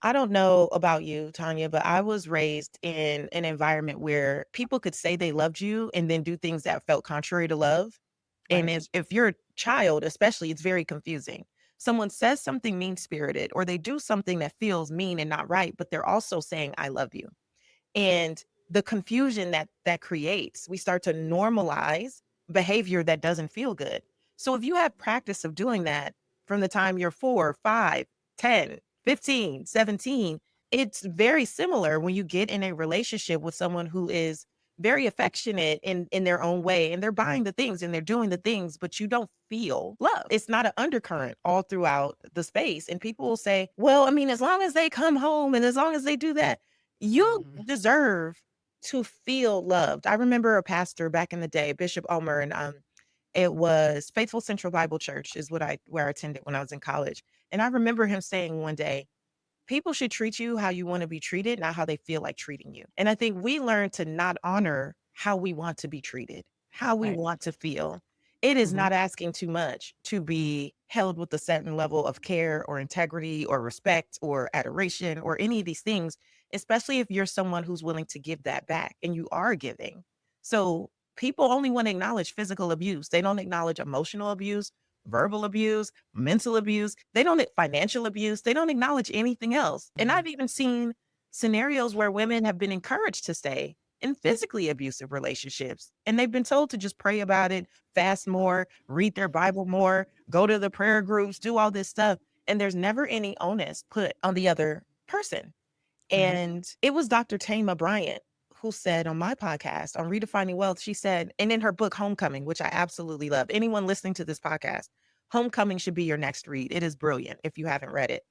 I don't know about you, Tanya, but I was raised in an environment where people could say they loved you and then do things that felt contrary to love. And Right. if you're a child, especially, it's very confusing. Someone says something mean spirited, or they do something that feels mean and not right, but they're also saying, I love you. And the confusion that creates, we start to normalize behavior that doesn't feel good. So if you have practice of doing that from the time you're 4, 5, 10, 15, 17, it's very similar when you get in a relationship with someone who is very affectionate in their own way, and they're buying the things and they're doing the things, but you don't feel love. It's not an undercurrent all throughout the space. And people will say, well, I mean, as long as they come home and as long as they do that, you Mhm. deserve to feel loved. I remember a pastor back in the day, Bishop Omer, and it was Faithful Central Bible Church is what I where I attended when I was in college. And I remember him saying one day, people should treat you how you want to be treated, not how they feel like treating you. And I think we learn to not honor how we want to be treated, how we Right. want to feel. It is Mhm. not asking too much to be held with a certain level of care or integrity or respect or adoration or any of these things, especially if you're someone who's willing to give that back and you are giving. So people only want to acknowledge physical abuse. They don't acknowledge emotional abuse, verbal abuse, mental abuse. They don't financial abuse. They don't acknowledge anything else. And Mhm. I've even seen scenarios where women have been encouraged to stay in physically abusive relationships. And they've been told to just pray about it, fast more, read their Bible more, go to the prayer groups, do all this stuff. And there's never any onus put on the other person. Right. And it was Dr. Tama Bryant who said on my podcast on Redefining Wealth, she said, and in her book, Homecoming, which I absolutely love, anyone listening to this podcast, Homecoming should be your next read. It is brilliant if you haven't read it.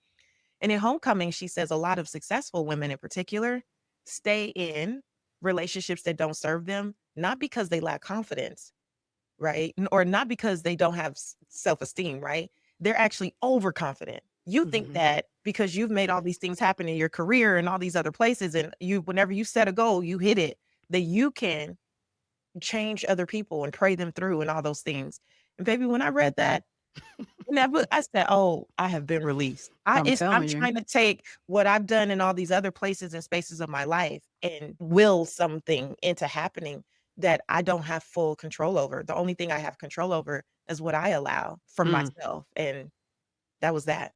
And in Homecoming, she says a lot of successful women in particular stay in relationships that don't serve them, not because they lack confidence, right? Or not because they don't have self-esteem, right? They're actually overconfident. You think Mhm. that because you've made all these things happen in your career and all these other places, and you, whenever you set a goal, you hit it, that you can change other people and pray them through and all those things. And baby, when I read that in that book, I said, "Oh, I have been released." I'm I'm telling you. trying to take what I've done in all these other places and spaces of my life and will something into happening that I don't have full control over. The only thing I have control over is what I allow from Mm. myself, and that was that.